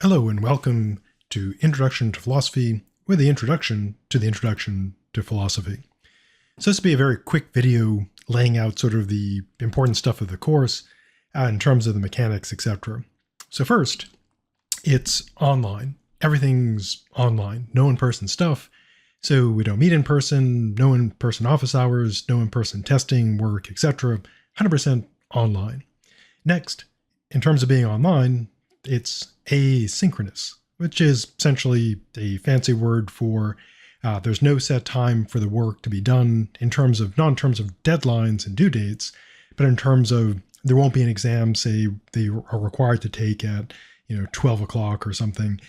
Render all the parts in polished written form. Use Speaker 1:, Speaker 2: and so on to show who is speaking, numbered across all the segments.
Speaker 1: Hello and welcome to Introduction to Philosophy, with the introduction to philosophy. So this will be a very quick video laying out sort of the important stuff of the course in terms of the mechanics, etc. So first, it's online. Everything's online, no in-person stuff. So we don't meet in person, no in-person office hours, no in-person testing, work, etc. 100% online. Next, in terms of being online, it's asynchronous, which is essentially a fancy word for there's no set time for the work to be done in terms of, not in terms of deadlines and due dates, but in terms of there won't be an exam, say they are required to take at 12 o'clock or something.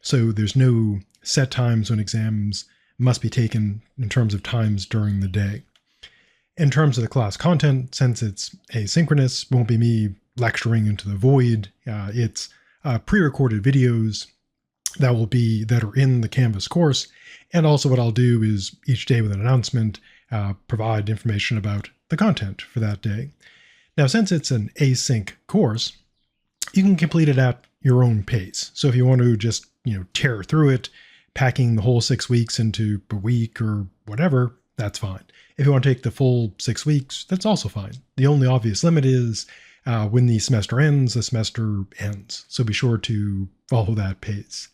Speaker 1: So there's no set times when exams must be taken in terms of times during the day. In terms of the class content, since it's asynchronous, won't be me lecturing into the void. It's pre-recorded videos that are in the Canvas course. And also what I'll do is each day with an announcement, provide information about the content for that day. Now, since it's an async course, you can complete it at your own pace. So if you want to just, tear through it, packing the whole 6 weeks into a week or whatever, that's fine. If you want to take the full 6 weeks, that's also fine. The only obvious limit is when the semester ends, the semester ends. So be sure to follow that pace.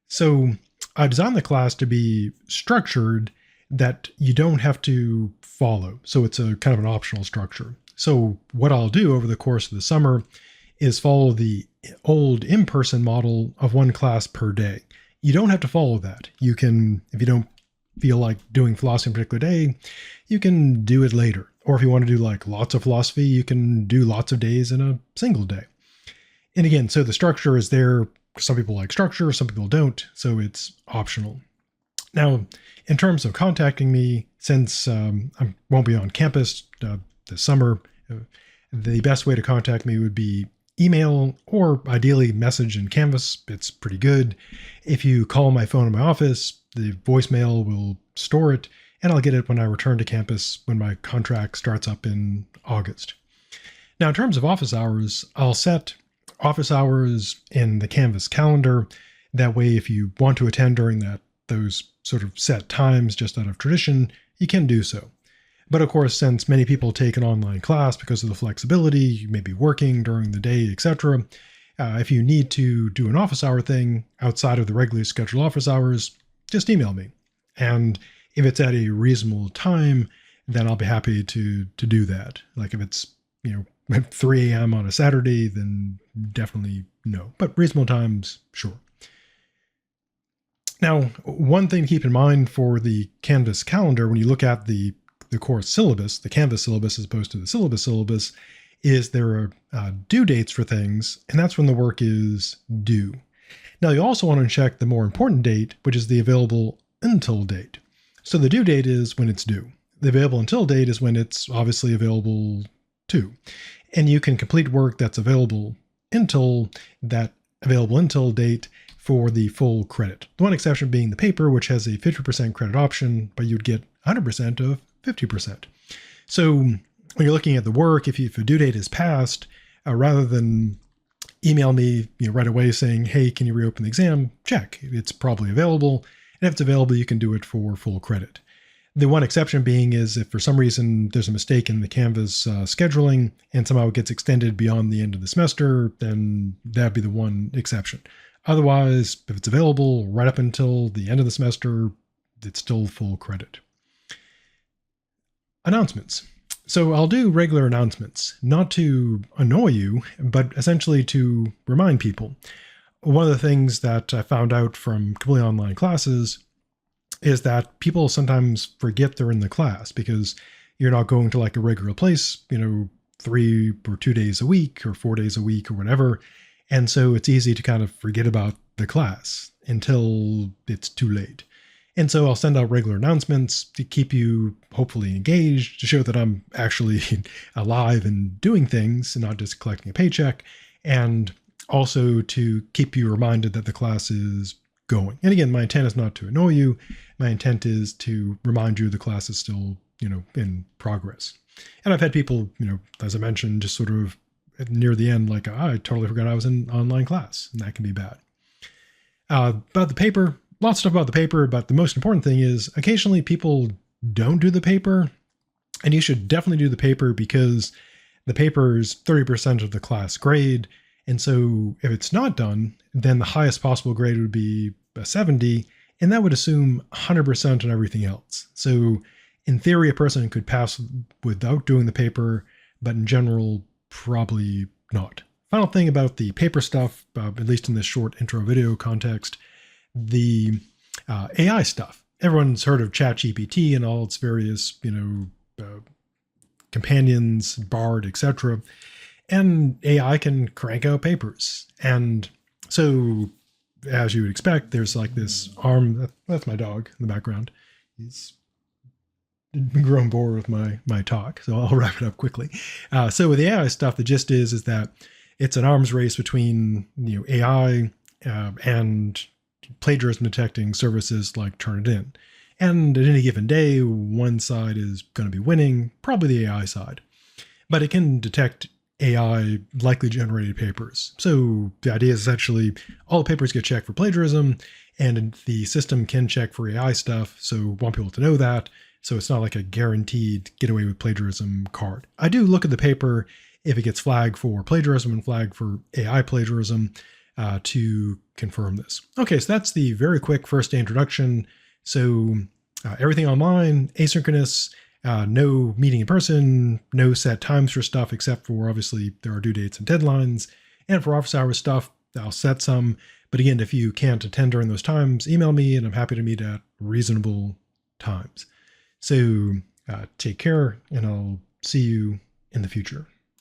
Speaker 1: So I designed the class to be structured that you don't have to follow. So it's a kind of an optional structure. So what I'll do over the course of the summer is follow the old in-person model of one class per day. You don't have to follow that. You can, if you don't feel like doing philosophy in a particular day, you can do it later. Or if you want to do like lots of philosophy, you can do lots of days in a single day. And again, so the structure is there. Some people like structure, some people don't, so it's optional. Now, in terms of contacting me, since I won't be on campus this summer, the best way to contact me would be email or ideally message in Canvas. It's pretty good. If you call my phone in my office, the voicemail will store it, and I'll get it when I return to campus when my contract starts up in August. Now, in terms of office hours, I'll set office hours in the Canvas calendar. That way, if you want to attend during those sort of set times just out of tradition, you can do so. But of course, since many people take an online class because of the flexibility, you may be working during the day, etc. If you need to do an office hour thing outside of the regularly scheduled office hours, just email me. And if it's at a reasonable time, then I'll be happy to do that. Like if it's, at 3 a.m. on a Saturday, then definitely no. But reasonable times, sure. Now, one thing to keep in mind for the Canvas calendar, when you look at the course syllabus, the Canvas syllabus as opposed to the syllabus, is there are due dates for things, and that's when the work is due. Now, you also want to check the more important date, which is the available until date. So the due date is when it's due. The available until date is when it's obviously available too. And you can complete work that's available until date for the full credit. The one exception being the paper, which has a 50% credit option, but you'd get 100% of 50%. So when you're looking at the work, if a due date is passed, rather than email me right away saying, hey, can you reopen the exam? Check. It's probably available. And if it's available, you can do it for full credit. The one exception being is if for some reason there's a mistake in the Canvas scheduling and somehow it gets extended beyond the end of the semester, then that'd be the one exception. Otherwise, if it's available right up until the end of the semester, it's still full credit. Announcements. So I'll do regular announcements, not to annoy you, but essentially to remind people. One of the things that I found out from completely online classes is that people sometimes forget they're in the class because you're not going to like a regular place, 3 or 2 days a week or 4 days a week or whatever. And so it's easy to kind of forget about the class until it's too late. And so I'll send out regular announcements to keep you hopefully engaged, to show that I'm actually alive and doing things and not just collecting a paycheck, and also to keep you reminded that the class is going. And again, my intent is not to annoy you. My intent is to remind you the class is still, in progress. And I've had people, as I mentioned, just sort of near the end, like, I totally forgot I was in online class, and that can be bad. About the paper, lots of stuff about the paper, but the most important thing is occasionally people don't do the paper, and you should definitely do the paper because the paper is 30% of the class grade. And so if it's not done, then the highest possible grade would be a 70, and that would assume 100% on everything else. So in theory, a person could pass without doing the paper, but in general, probably not. Final thing about the paper stuff, at least in this short intro video context, the AI stuff. Everyone's heard of ChatGPT and all its various, companions, Bard, etc. And AI can crank out papers. And so, as you would expect, there's like this arm. That's my dog in the background. He's grown bored with my talk, so I'll wrap it up quickly. So with the AI stuff, the gist is that it's an arms race between AI and plagiarism detecting services like Turnitin. And at any given day, one side is going to be winning, probably the AI side. But it can detect AI likely generated papers. So the idea is essentially all the papers get checked for plagiarism, and the system can check for AI stuff. So we want people to know that. So it's not like a guaranteed get away with plagiarism card. I do look at the paper if it gets flagged for plagiarism and flagged for AI plagiarism to confirm this. Okay, so that's the very quick first day introduction. So everything online, asynchronous, no meeting in person, no set times for stuff, except for obviously there are due dates and deadlines. And for office hours stuff, I'll set some. But again, if you can't attend during those times, email me and I'm happy to meet at reasonable times. So take care, and I'll see you in the future.